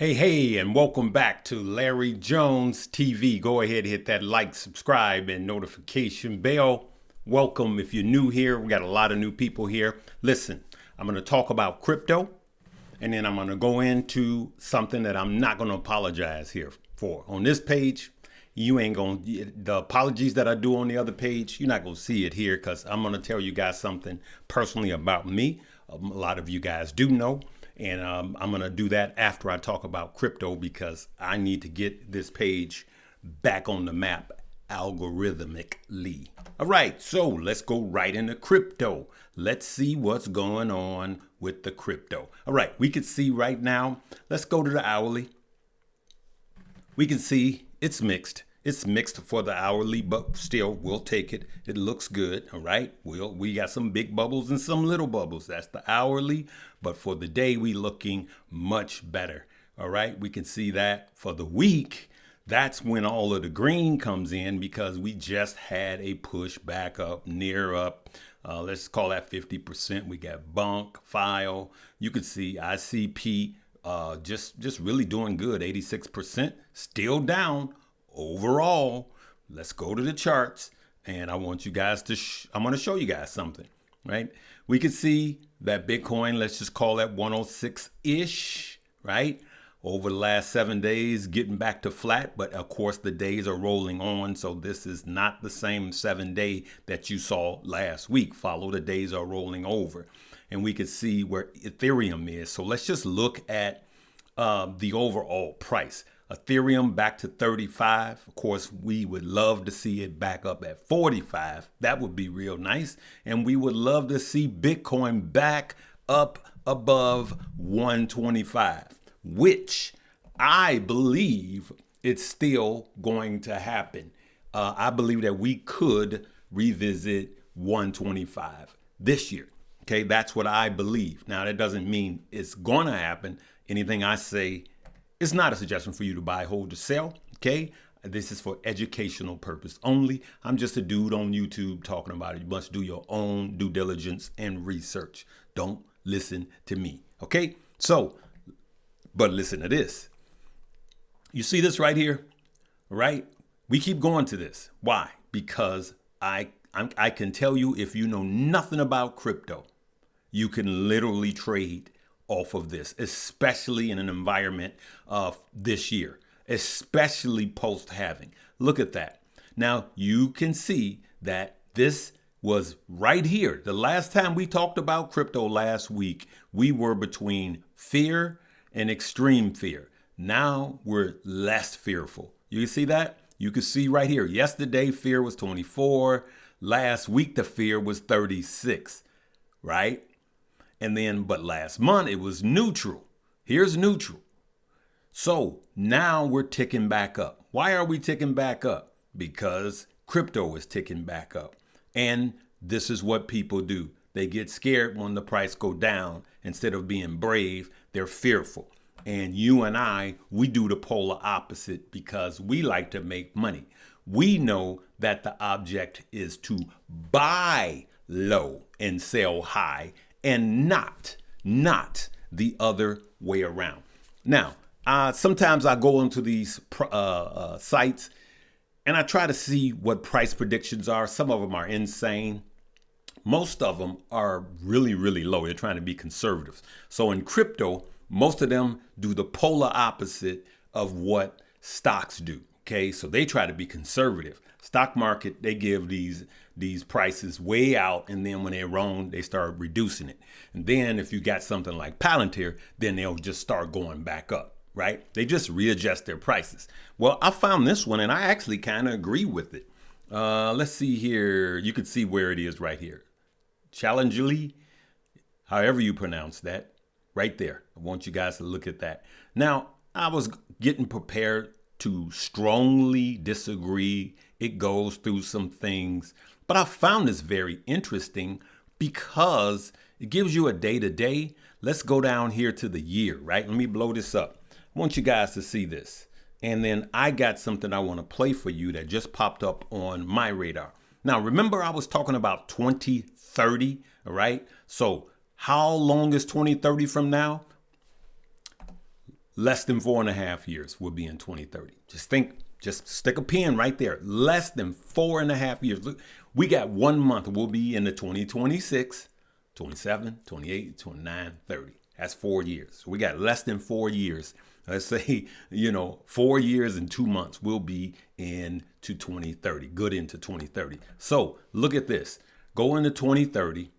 Hey, and welcome back to Larry Jones TV. Go ahead, hit that like, subscribe, and notification bell. Welcome if you're new here. We got a lot of new people here. Listen, I'm going to talk about crypto, and then I'm going to go into something that I'm not going to apologize here for. On this page, you ain't going to, the apologies that I do on the other page, you're not going to see it here because I'm going to tell you guys something personally about me. A lot of you guys do know. And I'm going to do that after I talk about crypto because I need to get this page back on the map algorithmically. All right, so let's go right into crypto. Let's see what's going on with the crypto. All right, we can see right now, let's go to the hourly. We can see it's mixed. It's mixed for the hourly, but still, we'll take it. It looks good, all right? We got some big bubbles and some little bubbles. That's the hourly, but for the day, we looking much better, all right? We can see that for the week. That's when all of the green comes in because we just had a push back up, near up. Let's call that 50%. We got bunk, file. You can see ICP just really doing good, 86%, still down. Overall, let's go to the charts, and I want you guys to, I'm going to show you guys something, right? We can see that Bitcoin, let's just call that 106-ish, right? Over the last 7 days, getting back to flat, but of course the days are rolling on, so this is not the same 7-day that you saw last week. Follow the days are rolling over, and we can see where Ethereum is. So let's just look at the overall price. Ethereum back to 35. Of course, we would love to see it back up at 45. That would be real nice. And we would love to see Bitcoin back up above 125, which I believe it's still going to happen. I believe that we could revisit 125 this year. Okay, that's what I believe. Now, that doesn't mean it's going to happen. Anything I say, it's not a suggestion for you to buy, hold, or sell, okay? This is for educational purpose only. I'm just a dude on YouTube talking about it. You must do your own due diligence and research. Don't listen to me, okay? So, but listen to this. You see this right here, right? We keep going to this. Why? Because I can tell you if you know nothing about crypto, you can literally trade off of this, especially in an environment of this year, especially post-halving. Look at that. Now, you can see that this was right here. The last time we talked about crypto last week, we were between fear and extreme fear. Now we're less fearful. You can see that? You can see right here. Yesterday, fear was 24. Last week, the fear was 36, right? And then, but last month it was neutral. Here's neutral. So now we're ticking back up. Why are we ticking back up? Because crypto is ticking back up. And this is what people do. They get scared when the price go down. Instead of being brave, they're fearful. And you and I, we do the polar opposite because we like to make money. We know that the object is to buy low and sell high, and not the other way around. Now, sometimes I go into these sites and I try to see what price predictions are. Some of them are insane. Most of them are really, really low. They're trying to be conservative. So in crypto, most of them do the polar opposite of what stocks do. Okay, so they try to be conservative. Stock market, they give these prices way out, and then when they're wrong, they start reducing it. And then if you got something like Palantir, then they'll just start going back up, right? They just readjust their prices. Well, I found this one, and I actually kind of agree with it. Let's see here. You can see where it is right here. Challengely, however you pronounce that, right there. I want you guys to look at that. Now, I was getting prepared to strongly disagree. It goes through some things, but I found this very interesting because it gives you a day-to-day. Let's go down here to the year, right? Let me blow this up. I want you guys to see this. And then I got something I want to play for you that just popped up on my radar. Now, remember I was talking about 2030, all right? So how long is 2030 from now? less than 4.5 years will be in 2030. Just stick a pin right there. Less than 4.5 years. Look, we got 1 month. We'll be in the 2026, 27, 28, 29, 30. That's 4 years. So we got less than 4 years. Let's say, 4 years and 2 months we'll be into 2030, good into 2030. So look at this. Go into 2030.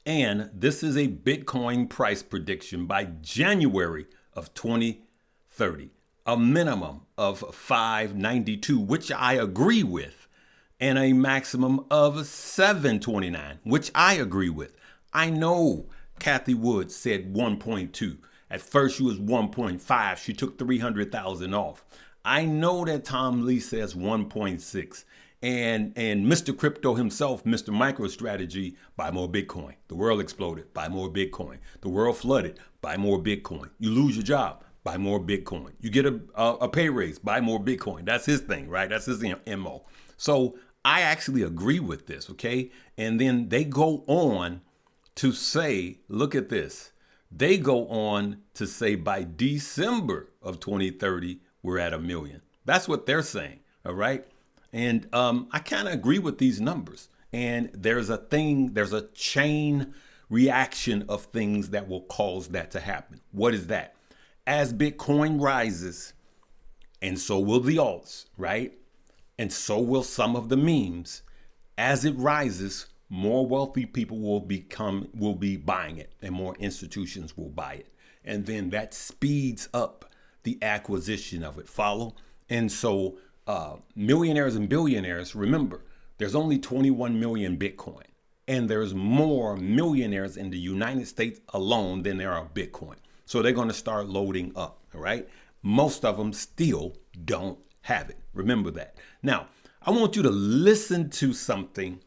And this is a Bitcoin price prediction by January of 2030. A minimum of 592, which I agree with, and a maximum of 729, which I agree with. I know Kathy Wood said 1.2. At first she was 1.5. She took 300,000 off. I know that Tom Lee says 1.6. And Mr. Crypto himself, Mr. MicroStrategy, buy more Bitcoin. The world exploded, buy more Bitcoin. The world flooded, buy more Bitcoin. You lose your job, buy more Bitcoin. You get a pay raise, buy more Bitcoin. That's his thing, right? That's his MO. So I actually agree with this, okay? And then they go on to say, look at this. They go on to say by December of 2030, we're at 1 million. That's what they're saying, all right? And I kind of agree with these numbers. And there's a chain reaction of things that will cause that to happen. What is that? As Bitcoin rises, and so will the alts, right? And so will some of the memes. As it rises, more wealthy people will be buying it, and more institutions will buy it. And then that speeds up the acquisition of it. Follow? And so millionaires and billionaires, remember, there's only 21 million Bitcoin, and there's more millionaires in the United States alone than there are Bitcoin. So they're going to start loading up, all right? Most of them still don't have it. Remember that. Now, I want you to listen to something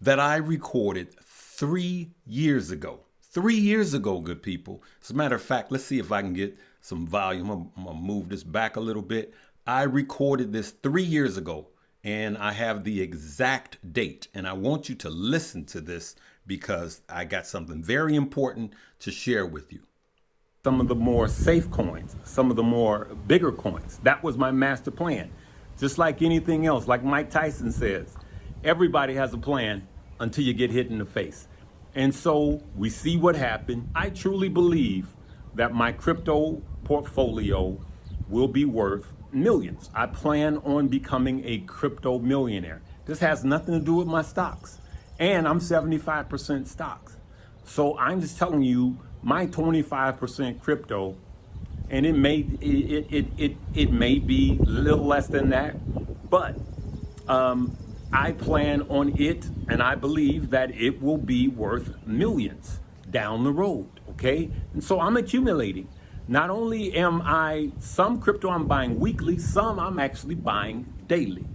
that I recorded 3 years ago. 3 years ago, good people. As a matter of fact, let's see if I can get some volume. I'm going to move this back a little bit. I recorded this 3 years ago, and I have the exact date. And I want you to listen to this because I got something very important to share with you. Some of the more safe coins, some of the more bigger coins. That was my master plan. Just like anything else, like Mike Tyson says, everybody has a plan until you get hit in the face. And so we see what happened. I truly believe that my crypto portfolio will be worth millions. I plan on becoming a crypto millionaire. This has nothing to do with my stocks. And I'm 75% stocks. So I'm just telling you my 25% crypto, and it may be a little less than that, but I plan on it, and I believe that it will be worth millions down the road, okay? And so I'm accumulating. Not only am I, some crypto I'm buying weekly, some I'm actually buying daily.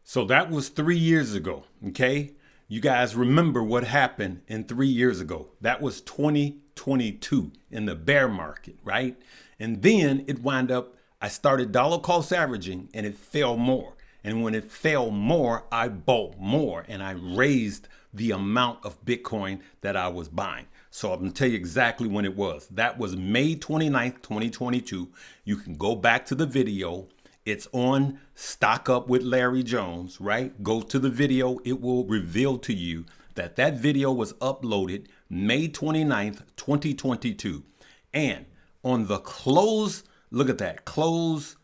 So that was 3 years ago, okay? You guys remember what happened in 3 years ago. That was 2022 in the bear market, right? And then it wound up, I started dollar cost averaging, and it fell more. And when it fell more, I bought more, and I raised the amount of Bitcoin that I was buying. So I'm going to tell you exactly when it was. That was May 29th, 2022. You can go back to the video. It's on Stock Up with Larry Jones, right? Go to the video. It will reveal to you that that video was uploaded May 29th, 2022. And on the close, look at that, close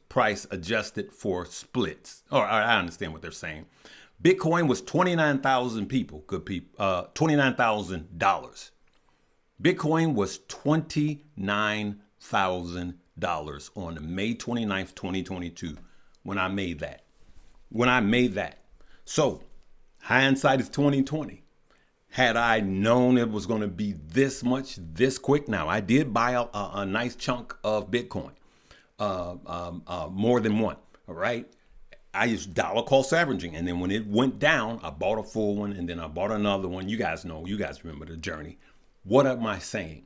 price adjusted for splits. Or I understand what they're saying. Bitcoin was 29,000 people, good people, $29,000. Bitcoin was $29,000 on May 29th, 2022, when I made that. So hindsight is 2020. Had I known it was going to be this much, this quick, now I did buy a nice chunk of Bitcoin, more than one, all right? I used dollar cost averaging, and then when it went down, I bought a full one, and then I bought another one. You guys know, you guys remember the journey. What am I saying?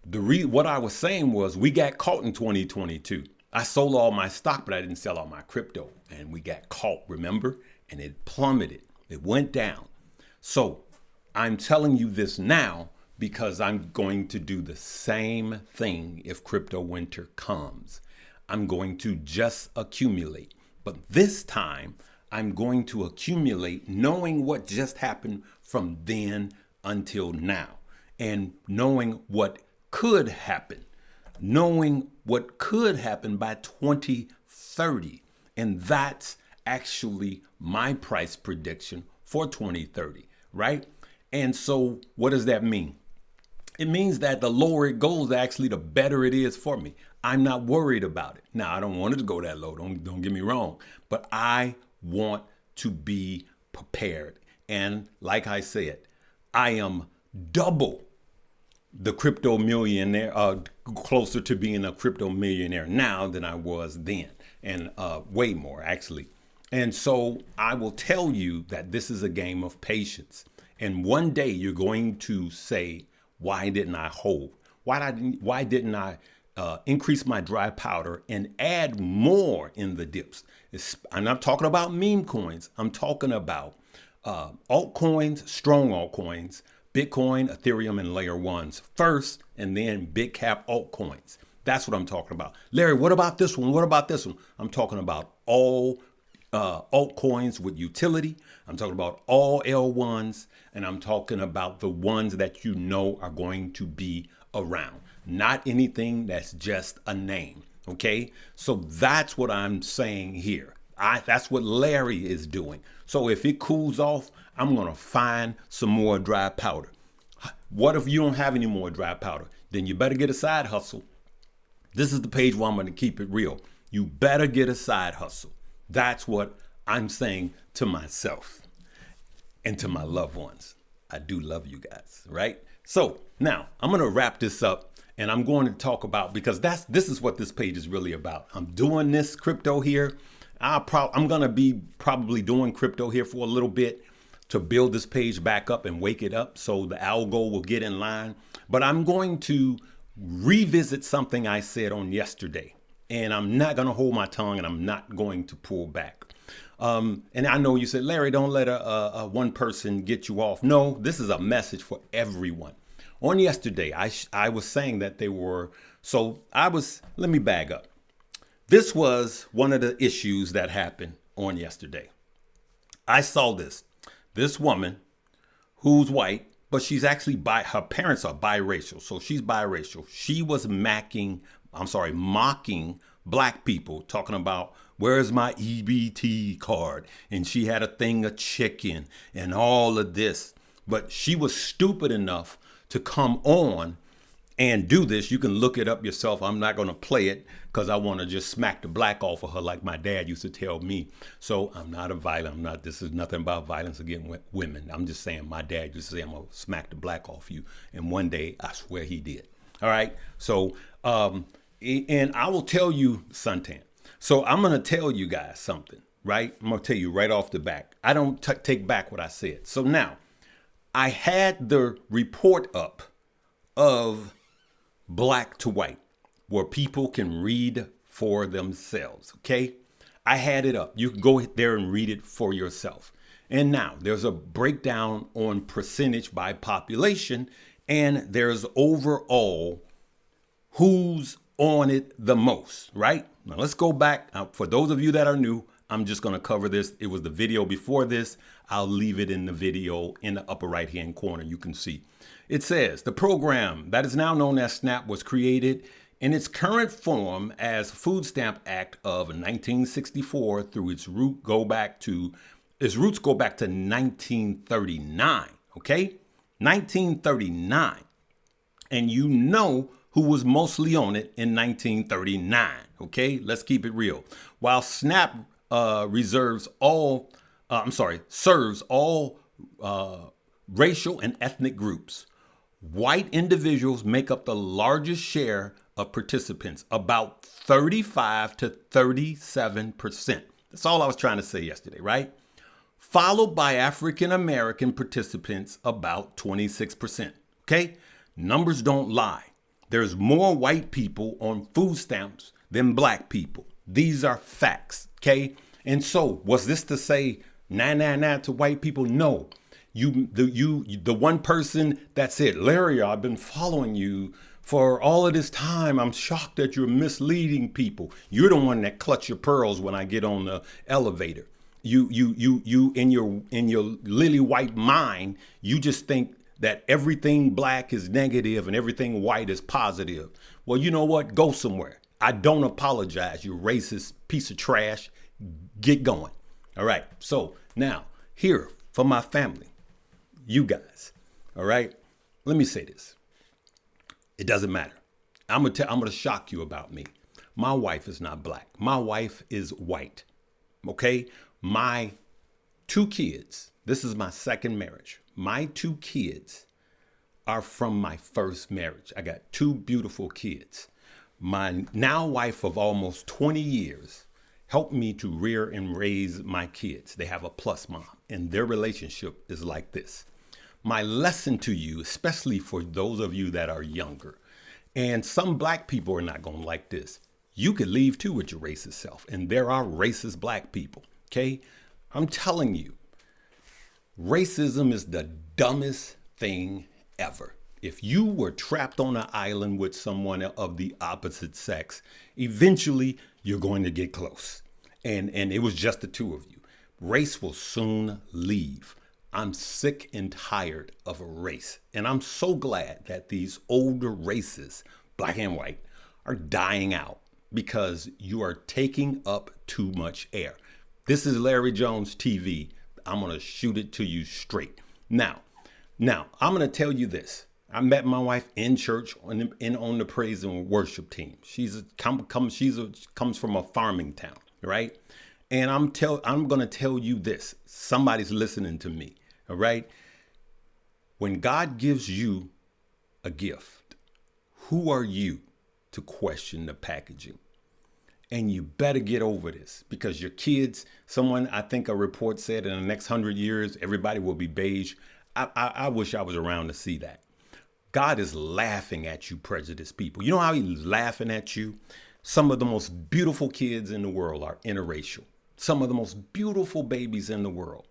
What I was saying was we got caught in 2022. I sold all my stock, but I didn't sell all my crypto, and we got caught, remember? And it plummeted. It went down. So I'm telling you this now because I'm going to do the same thing if crypto winter comes. I'm going to just accumulate. But this time, I'm going to accumulate knowing what just happened from then until now, and knowing what could happen, knowing what could happen by 2030. And that's actually my price prediction for 2030, right? And so what does that mean? It means that the lower it goes, actually, the better it is for me. I'm not worried about it. Now, I don't want it to go that low. Don't get me wrong. But I want to be prepared. And like I said, I am double the crypto millionaire, closer to being a crypto millionaire now than I was then, and way more, actually. And so I will tell you that this is a game of patience. And one day you're going to say, why didn't I hold? Why didn't I increase my dry powder and add more in the dips? I'm not talking about meme coins. I'm talking about altcoins, strong altcoins, Bitcoin, Ethereum, and layer ones first, and then big cap altcoins. That's what I'm talking about. Larry, what about this one? What about this one? I'm talking about all altcoins with utility. I'm talking about all L1s, and I'm talking about the ones that you know are going to be around, not anything that's just a name. Okay, so that's what I'm saying here. That's what Larry is doing. So if it cools off, I'm going to find some more dry powder. What if you don't have any more dry powder? Then you better get a side hustle. This is the page where I'm going to keep it real. You better get a side hustle. That's what I'm saying to myself and to my loved ones. I do love you guys, right? So now I'm going to wrap this up, and I'm going to talk about, because this is what this page is really about. I'm doing this crypto here. I'm going to be probably doing crypto here for a little bit to build this page back up and wake it up so the algo will get in line. But I'm going to revisit something I said on yesterday, and I'm not going to hold my tongue, and I'm not going to pull back. And I know you said, Larry, don't let a one person get you off. No, this is a message for everyone. On yesterday, I was saying that let me bag up. This was one of the issues that happened on yesterday. I saw this woman who's white, but she's actually her parents are biracial. So she's biracial. She was mocking black people, talking about, where's my EBT card? And she had a thing of chicken and all of this. But she was stupid enough to come on and do this. You can look it up yourself. I'm not going to play it because I want to just smack the black off of her like my dad used to tell me. So I'm not a violent. This is nothing about violence against women. I'm just saying my dad used to say, I'm going to smack the black off you. And one day, I swear he did. All right. So, and I will tell you, Suntan. So I'm going to tell you guys something, right? I'm going to tell you right off the bat. I don't take back what I said. So now I had the report up of Black to White, where people can read for themselves. Okay. I had it up. You can go there and read it for yourself. And now there's a breakdown on percentage by population, and there's overall who's on it the most, right? Now let's go back. For those of you that are new, I'm just going to cover this. It was the video before this. I'll leave it in the video in the upper right-hand corner. You can see. It says, the program that is now known as SNAP was created in its current form as Food Stamp Act of 1964 through its roots go back to 1939, okay? 1939. And you know who was mostly on it in 1939, okay? Let's keep it real. While SNAP serves all racial and ethnic groups, white individuals make up the largest share of participants, about 35 to 37%. That's all I was trying to say yesterday, right? Followed by African American participants, about 26%. Okay? Numbers don't lie. There's more white people on food stamps than black people. These are facts. Okay? And so, was this to say 999 to white people? No. The one person that said, Larry, I've been following you for all of this time. I'm shocked that you're misleading people. You're the one that clutch your pearls when I get on the elevator. You in your lily white mind, you just think that everything black is negative and everything white is positive. Well, you know what? Go somewhere. I don't apologize, you racist piece of trash. Get going. All right. So now, here for my family, you guys. All right. Let me say this. It doesn't matter. I'm gonna shock you about me. My wife is not black. My wife is white. Okay. My 2 kids. This is my second marriage. My 2 kids are from my first marriage. I got 2 beautiful kids. My now wife of almost 20 years helped me to rear and raise my kids. They have a plus mom, and their relationship is like this. My lesson to you, especially for those of you that are younger, and some black people are not going to like this. You could leave too with your racist self, and there are racist black people. Okay? I'm telling you, racism is the dumbest thing ever. If you were trapped on an island with someone of the opposite sex, eventually you're going to get close. And it was just the 2 of you. Race will soon leave. I'm sick and tired of a race. And I'm so glad that these older races, black and white, are dying out because you are taking up too much air. This is Larry Jones TV. I'm going to shoot it to you straight. Now, I'm going to tell you this. I met my wife in church on the praise and worship team. Comes from a farming town, right? And I'm going to tell you this. Somebody's listening to me, all right? When God gives you a gift, who are you to question the packaging? And you better get over this because your kids, I think a report said in the next 100 years, everybody will be beige. I wish I was around to see that. God is laughing at you, prejudiced people. You know how he's laughing at you? Some of the most beautiful kids in the world are interracial. Some of the most beautiful babies in the world.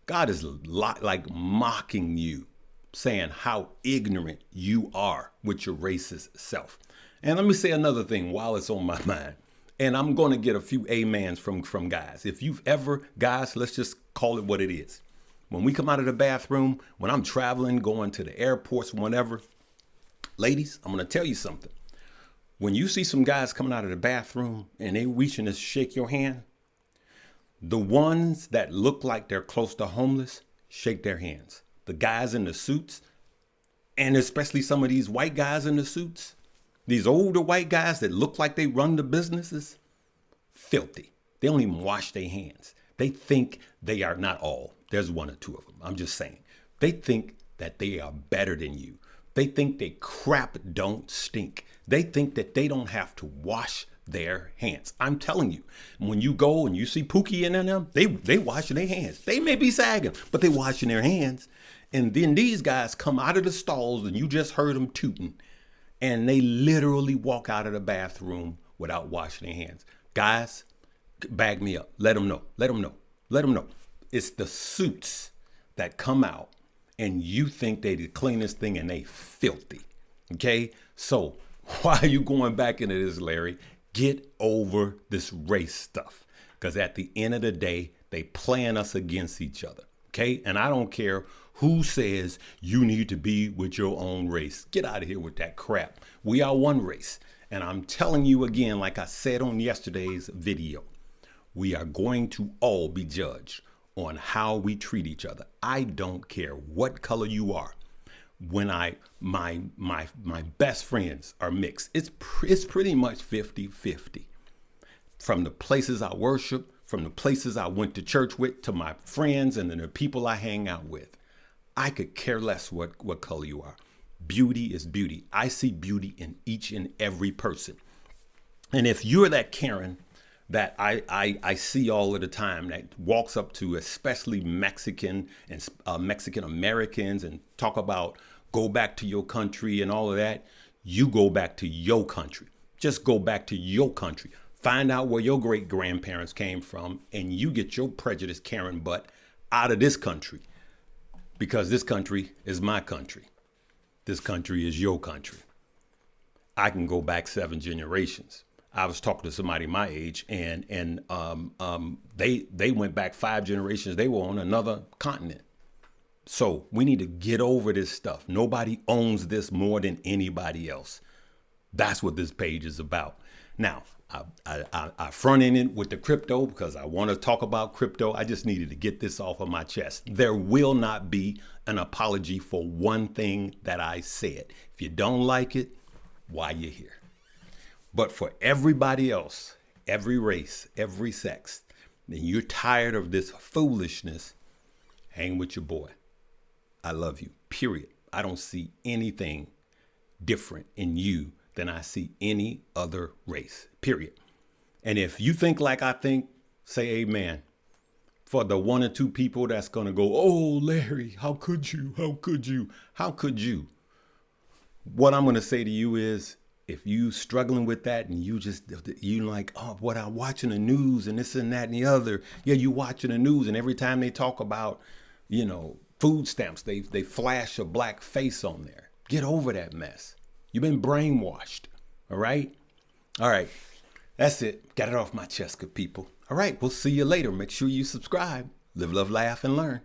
God is like mocking you, saying how ignorant you are with your racist self. And let me say another thing while it's on my mind. And I'm going to get a few amens from guys. If you've ever, guys, let's just call it what it is. When we come out of the bathroom, when I'm traveling, going to the airports, whatever, ladies, I'm going to tell you something. When you see some guys coming out of the bathroom and they reaching to shake your hand, the ones that look like they're close to homeless, shake their hands. The guys in the suits, and especially some of these white guys in the suits, these older white guys that look like they run the businesses, filthy. They don't even wash their hands. They think they are not all. There's 1 or 2 of them. I'm just saying. They think that they are better than you. They think they crap don't stink. They think that they don't have to wash their hands. I'm telling you, when you go and you see Pookie in them, they washing their hands. They may be sagging, but they washing their hands. And then these guys come out of the stalls and you just heard them tooting. And they literally walk out of the bathroom without washing their hands. Guys, bag me up. Let them know. Let them know. Let them know. It's the suits that come out and you think they the cleanest thing and they filthy. Okay? So why are you going back into this, Larry? Get over this race stuff. Because at the end of the day, they playing us against each other. Okay? And I don't care who says you need to be with your own race. Get out of here with that crap. We are one race. And I'm telling you again, like I said on yesterday's video, we are going to all be judged on how we treat each other. I don't care what color you are. When my best friends are mixed, it's pretty much 50-50. From the places I worship, from the places I went to church with, to my friends and the people I hang out with. I could care less what color you are. Beauty is beauty. I see beauty in each and every person. And if you're that Karen that I see all of the time that walks up to especially Mexican and Mexican Americans and talk about go back to your country and all of that, you go back to your country. Just go back to your country. Find out where your great grandparents came from and you get your prejudiced Karen butt out of this country. because this country is my country. This country is your country. I can go back 7 generations. I was talking to somebody my age, and they went back 5 generations. They were on another continent. So we need to get over this stuff. Nobody owns this more than anybody else. That's what this page is about. Now, I front-ended it with the crypto because I want to talk about crypto. I just needed to get this off of my chest. There will not be an apology for one thing that I said. If you don't like it, why you here? But for everybody else, every race, every sex, and you're tired of this foolishness, hang with your boy. I love you, period. I don't see anything different in you than I see any other race, period. And if you think like I think, say amen. For the 1 or 2 people that's going to go, oh, Larry, how could you? How could you? How could you? What I'm going to say to you is, if you struggling with that and you like, oh, what I'm watching the news and this and that and the other. Yeah, you watching the news, and every time they talk about, food stamps, they flash a black face on there. Get over that mess. You've been brainwashed. All right. All right. That's it. Got it off my chest, good people. All right. We'll see you later. Make sure you subscribe. Live, love, laugh, and learn.